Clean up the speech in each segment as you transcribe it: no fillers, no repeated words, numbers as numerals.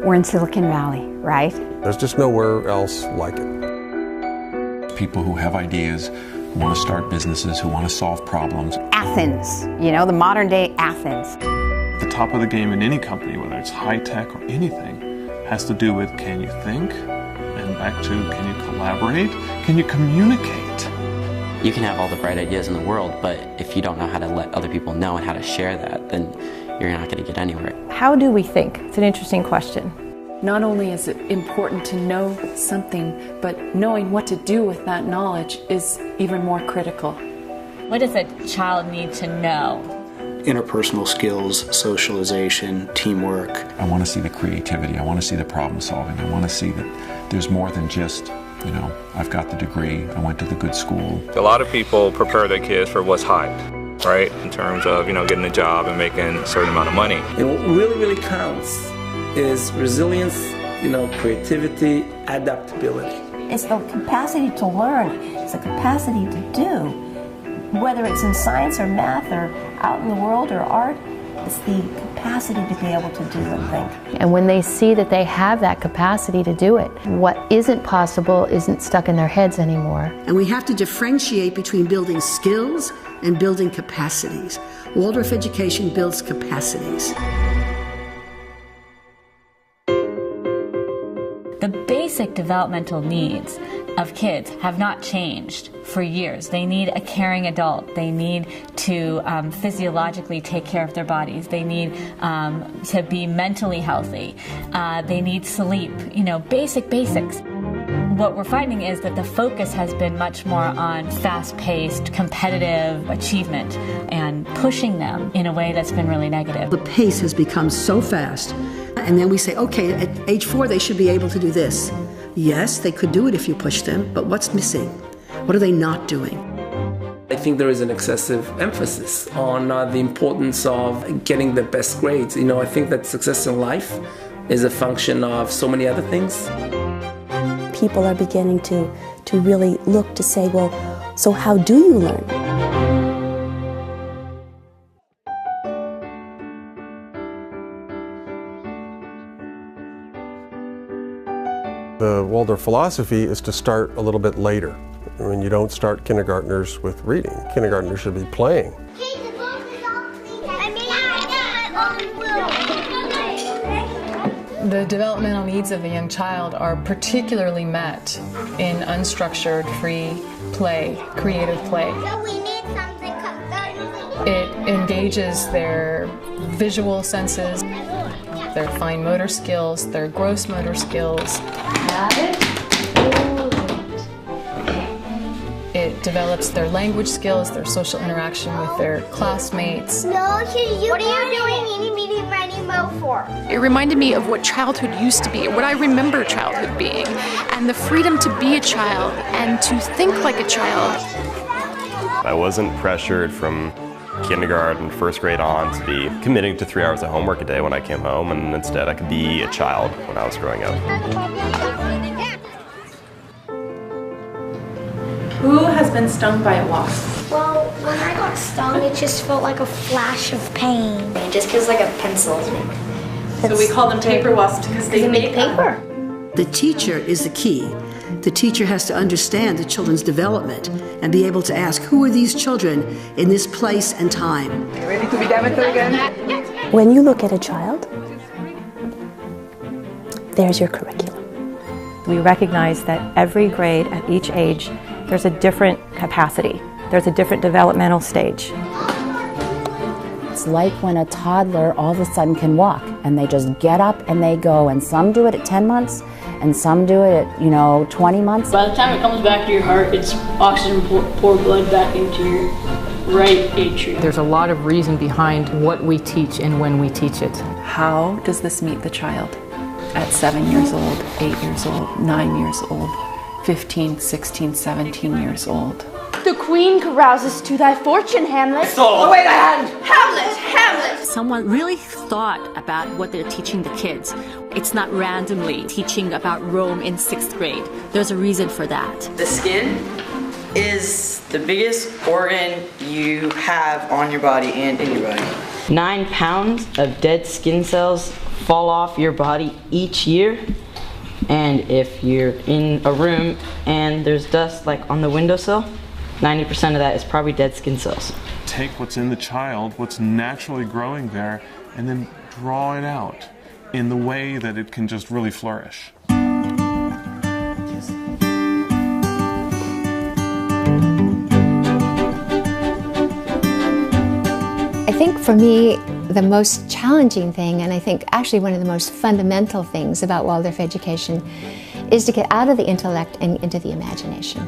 We're in Silicon Valley, right? There's just nowhere else like it. People who have ideas, who want to start businesses, who want to solve problems. Athens, you know, the modern day Athens. The top of the game in any company, whether it's high tech or anything, has to do with can you think? And back to can you collaborate? Can you communicate? You can have all the bright ideas in the world, but if you don't know how to let other people know and how to share that, then you're not going to get anywhere. How do we think? It's an interesting question. Not only is it important to know something, but knowing what to do with that knowledge is even more critical. What does a child need to know? Interpersonal skills, socialization, teamwork. I want to see the creativity. I want to see the problem solving. I want to see that there's more than just, you know, I've got the degree, I went to the good school. A lot of people prepare their kids for what's hyped, right? In terms of, you know, getting a job and making a certain amount of money. And what really counts is resilience, you know, creativity, adaptability. It's the capacity to learn. It's the capacity to do. Whether it's in science or math or out in the world or art, it's the capacity to be able to do and think. And when they see that they have that capacity to do it, what isn't possible isn't stuck in their heads anymore. And we have to differentiate between building skills and building capacities. Waldorf education builds capacities. The basic developmental needs of kids have not changed for years. They need a caring adult. They need to physiologically take care of their bodies. They need to be mentally healthy. They need sleep, you know, basics. What we're finding is that the focus has been much more on fast-paced, competitive achievement and pushing them in a way that's been really negative. The pace has become so fast. And then we say, okay, at age 4 they should be able to do this. Yes, they could do it if you push them, but what's missing? What are they not doing? I think there is an excessive emphasis on the importance of getting the best grades. You know, I think that success in life is a function of so many other things. People are beginning to really look to say, well, so how do you learn? The Waldorf philosophy is to start a little bit later. I mean, you don't start kindergartners with reading. Kindergartners should be playing. The developmental needs of a young child are particularly met in unstructured, free play, creative play. It engages their visual senses, their fine motor skills, their gross motor skills. It develops their language skills, their social interaction with their classmates. No, what are you doing eating, meeting, writing mode for? It reminded me of what childhood used to be, what I remember childhood being, and the freedom to be a child and to think like a child. I wasn't pressured from kindergarten, first grade on to be committing to 3 hours of homework a day when I came home, and instead I could be a child when I was growing up. Who has been stung by a wasp? Well, when I got stung, it just felt like a flash of pain. It just feels like a pencil. So we call them paper wasps because they make paper. The teacher is the key. The teacher has to understand the children's development and be able to ask, who are these children in this place and time? You ready to be done with it again? When you look at a child, there's your curriculum. We recognize that every grade at each age, there's a different capacity. There's a different developmental stage. It's like when a toddler all of a sudden can walk and they just get up and they go, and some do it at 10 months and some do it at, 20 months. By the time it comes back to your heart, it's oxygen pour blood back into your right atrium. There's a lot of reason behind what we teach and when we teach it. How does this meet the child? At 7 years old, 8 years old, 9 years old, 15, 16, 17 years old. The queen carouses to thy fortune, Hamlet. Oh, wait a hand! Hamlet! Someone really thought about what they're teaching the kids. It's not randomly teaching about Rome in 6th grade. There's a reason for that. The skin is the biggest organ you have on your body and in your body. 9 pounds of dead skin cells fall off your body each year. And if you're in a room and there's dust like on the windowsill, 90% of that is probably dead skin cells. Take what's in the child, what's naturally growing there, and then draw it out in the way that it can just really flourish. I think for me, the most challenging thing, and I think actually one of the most fundamental things about Waldorf education, is to get out of the intellect and into the imagination.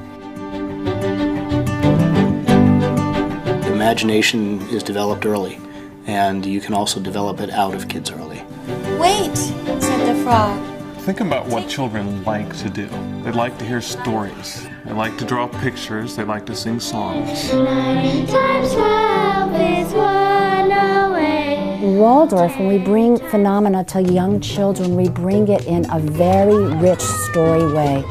Imagination is developed early, and you can also develop it out of kids early. Wait, said the frog. Think about what children like to do. They like to hear stories. They like to draw pictures. They like to sing songs. 9 times 12 is 108. Waldorf, when we bring phenomena to young children, we bring it in a very rich story way.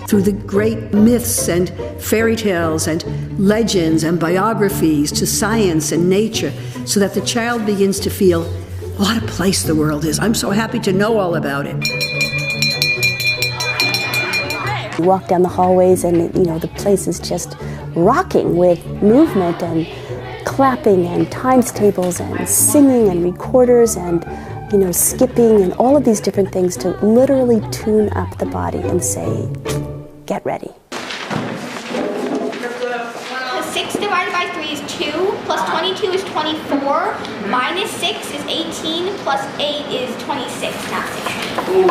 Through the great myths and fairy tales and legends and biographies to science and nature, so that the child begins to feel, what a place the world is. I'm so happy to know all about it. You walk down the hallways and, the place is just rocking with movement and clapping and times tables and singing and recorders and, skipping and all of these different things to literally tune up the body and say, get ready. 6 divided by 3 is 2, plus 22 is 24, minus 6 is 18, plus 8 is 26. Ooh,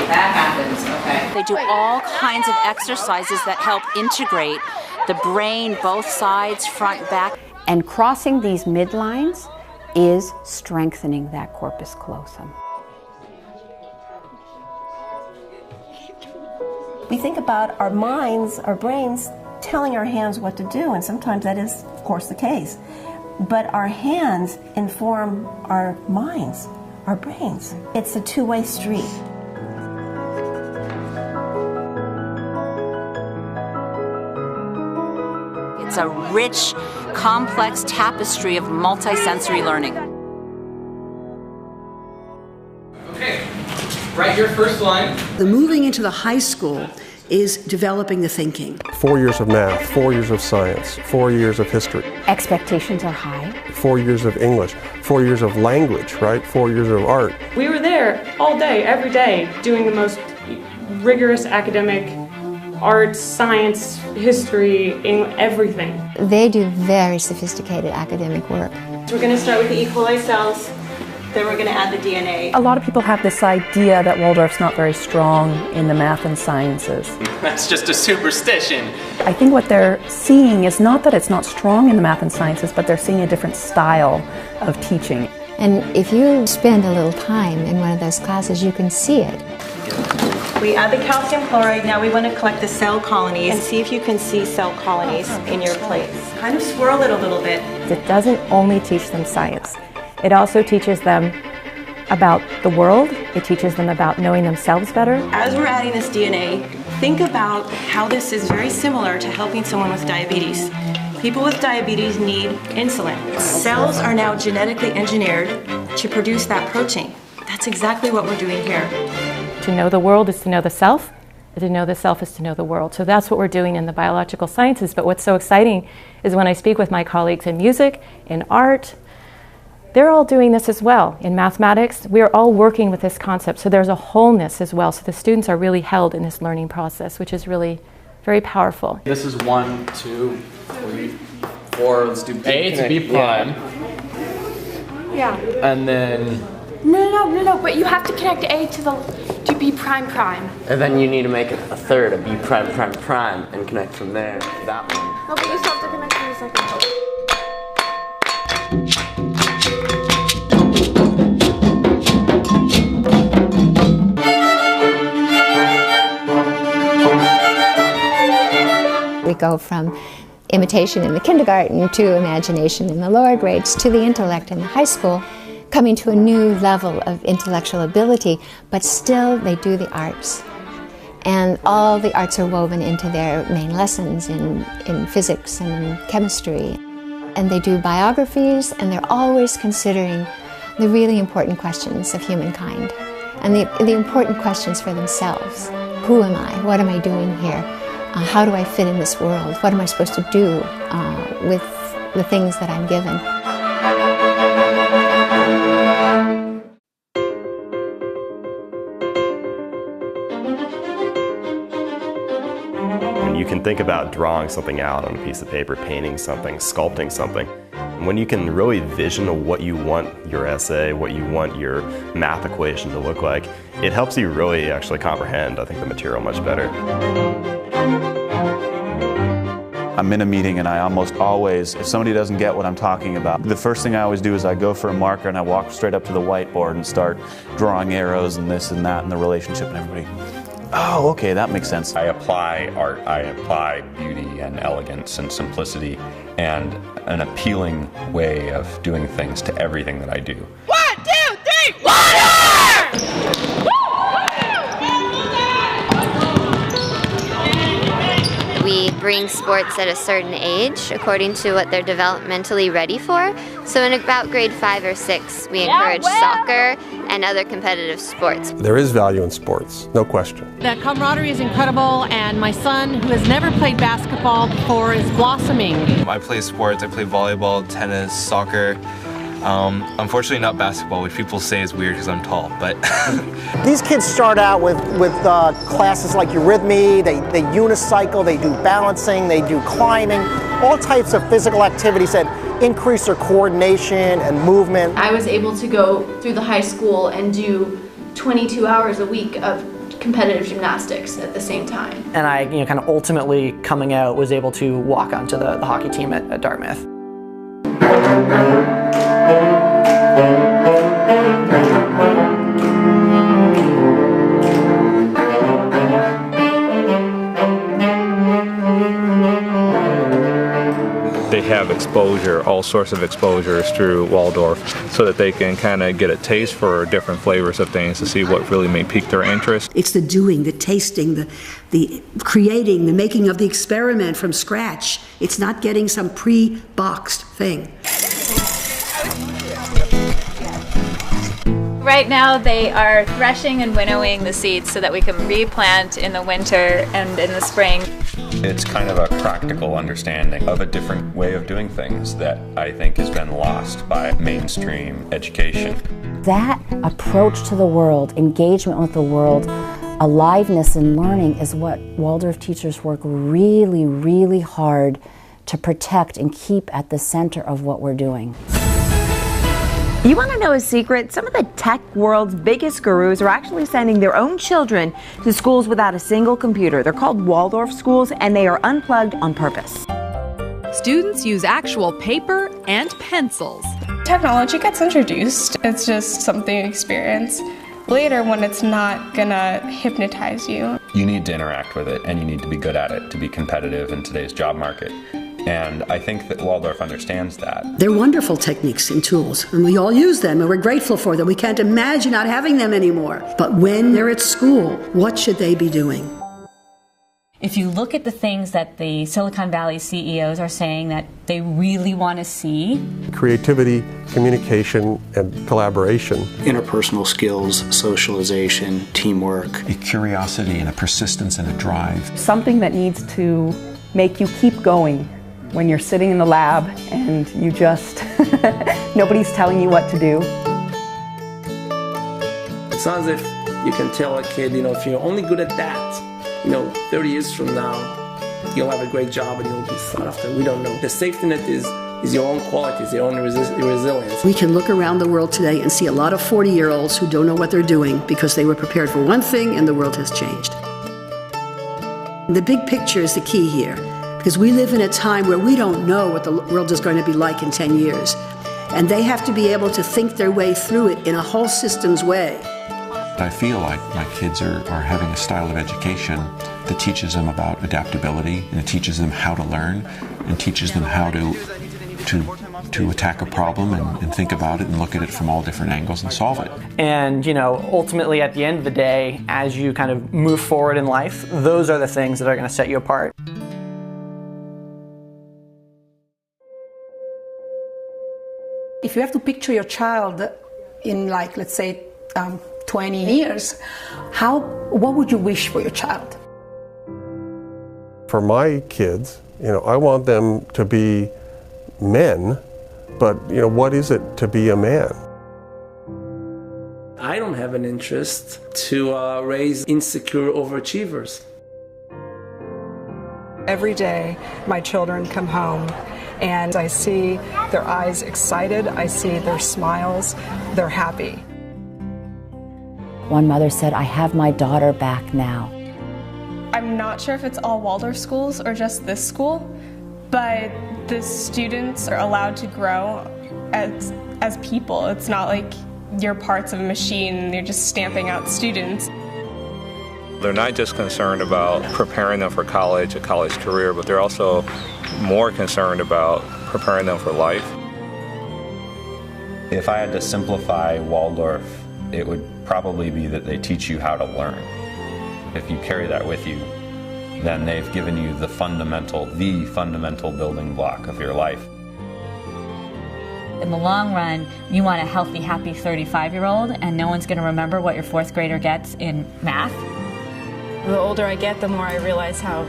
that happens, okay. They do all kinds of exercises that help integrate the brain, both sides, front, back. And crossing these midlines is strengthening that corpus callosum. We think about our minds, our brains, telling our hands what to do, and sometimes that is, of course, the case. But our hands inform our minds, our brains. It's a two-way street. It's a rich, complex tapestry of multisensory learning. Okay, write your first line. The moving into the high school is developing the thinking. 4 years of math, 4 years of science, 4 years of history. Expectations are high. 4 years of English, 4 years of language, right? 4 years of art. We were there all day, every day, doing the most rigorous academic art, science, history, everything. They do very sophisticated academic work. So we're going to start with the E. coli cells, then we're going to add the DNA. A lot of people have this idea that Waldorf's not very strong in the math and sciences. That's just a superstition. I think what they're seeing is not that it's not strong in the math and sciences, but they're seeing a different style of teaching. And if you spend a little time in one of those classes, you can see it. We add the calcium chloride. Now we want to collect the cell colonies and see if you can see cell colonies in your plates. Kind of swirl it a little bit. It doesn't only teach them science. It also teaches them about the world. It teaches them about knowing themselves better. As we're adding this DNA, think about how this is very similar to helping someone with diabetes. People with diabetes need insulin. Cells are now genetically engineered to produce that protein. That's exactly what we're doing here. To know the world is to know the self, and to know the self is to know the world. So that's what we're doing in the biological sciences. But what's so exciting is when I speak with my colleagues in music, in art, they're all doing this as well. In mathematics, we're all working with this concept. So there's a wholeness as well. So the students are really held in this learning process, which is really very powerful. This is 1, 2, 3, 4. Let's do A to B prime. Yeah. And then... No, but you have to connect A to B prime prime. And then you need to make it a third, a B prime prime prime, and connect from there to that one. No, but you still have to connect to the second one. We go from imitation in the kindergarten to imagination in the lower grades to the intellect in the high school, coming to a new level of intellectual ability, but still they do the arts. And all the arts are woven into their main lessons in physics and in chemistry. And they do biographies, and they're always considering the really important questions of humankind and the important questions for themselves. Who am I? What am I doing here? How do I fit in this world? What am I supposed to do with the things that I'm given? You can think about drawing something out on a piece of paper, painting something, sculpting something. And when you can really vision what you want your essay, what you want your math equation to look like, it helps you really actually comprehend, I think, the material much better. I'm in a meeting and I almost always, if somebody doesn't get what I'm talking about, the first thing I always do is I go for a marker and I walk straight up to the whiteboard and start drawing arrows and this and that and the relationship and everybody. Oh, okay, that makes sense. I apply art, I apply beauty and elegance and simplicity and an appealing way of doing things to everything that I do. 1, 2, 3, water! We bring sports at a certain age according to what they're developmentally ready for. So in about grade 5 or 6, we encourage soccer and other competitive sports. There is value in sports, no question. The camaraderie is incredible, and my son, who has never played basketball before, is blossoming. I play sports. I play volleyball, tennis, soccer. Unfortunately not basketball, which people say is weird because I'm tall, but... These kids start out with classes like eurythmy, they unicycle, they do balancing, they do climbing, all types of physical activities that increase their coordination and movement. I was able to go through the high school and do 22 hours a week of competitive gymnastics at the same time. And I, kind of ultimately coming out, was able to walk onto the hockey team at Dartmouth. They have exposure, all sorts of exposures through Waldorf, so that they can kind of get a taste for different flavors of things to see what really may pique their interest. It's the doing, the tasting, the creating, the making of the experiment from scratch. It's not getting some pre-boxed thing. Right now they are threshing and winnowing the seeds so that we can replant in the winter and in the spring. It's kind of a practical understanding of a different way of doing things that I think has been lost by mainstream education. That approach to the world, engagement with the world, aliveness in learning is what Waldorf teachers work really, really hard to protect and keep at the center of what we're doing. You want to know a secret? Some of the tech world's biggest gurus are actually sending their own children to schools without a single computer. They're called Waldorf schools, and they are unplugged on purpose. Students use actual paper and pencils. Technology gets introduced. It's just something you experience. Later, when it's not gonna hypnotize you. You need to interact with it, and you need to be good at it to be competitive in today's job market. And I think that Waldorf understands that. They're wonderful techniques and tools, and we all use them, and we're grateful for them. We can't imagine not having them anymore. But when they're at school, what should they be doing? If you look at the things that the Silicon Valley CEOs are saying that they really want to see. Creativity, communication, and collaboration. Interpersonal skills, socialization, teamwork. A curiosity and a persistence and a drive. Something that needs to make you keep going when you're sitting in the lab and you just, nobody's telling you what to do. It's not as if you can tell a kid, if you're only good at that, 30 years from now, you'll have a great job and you'll be sought after. We don't know. The safety net is your own qualities, your own resilience. We can look around the world today and see a lot of 40-year-olds who don't know what they're doing because they were prepared for one thing and the world has changed. The big picture is the key here, because we live in a time where we don't know what the world is going to be like in 10 years. And they have to be able to think their way through it in a whole systems way. I feel like my kids are having a style of education that teaches them about adaptability, and it teaches them how to learn, and teaches them how to attack a problem and think about it and look at it from all different angles and solve it. And, ultimately at the end of the day, as you kind of move forward in life, those are the things that are going to set you apart. if you have to picture your child in, like, let's say 20 years, what would you wish for your child? For my kids, I want them to be men, but what is it to be a man? I don't have an interest to raise insecure overachievers. Every day, my children come home and I see their eyes excited, I see their smiles, they're happy. One mother said, "I have my daughter back now." I'm not sure if it's all Waldorf schools or just this school, but the students are allowed to grow as people. It's not like you're parts of a machine and you're just stamping out students. They're not just concerned about preparing them for college, a college career, but they're also more concerned about preparing them for life. If I had to simplify Waldorf, it would probably be that they teach you how to learn. If you carry that with you, then they've given you the fundamental building block of your life. In the long run, you want a healthy, happy 35-year-old, and no one's going to remember what your 4th grader gets in math. The older I get, the more I realize how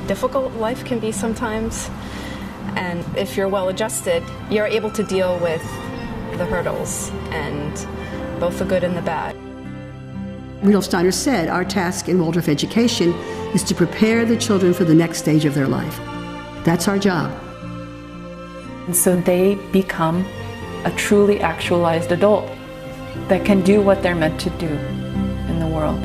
difficult life can be sometimes. And if you're well adjusted, you're able to deal with the hurdles, and both the good and the bad. Rudolf Steiner said, our task in Waldorf education is to prepare the children for the next stage of their life. That's our job. And so they become a truly actualized adult that can do what they're meant to do in the world.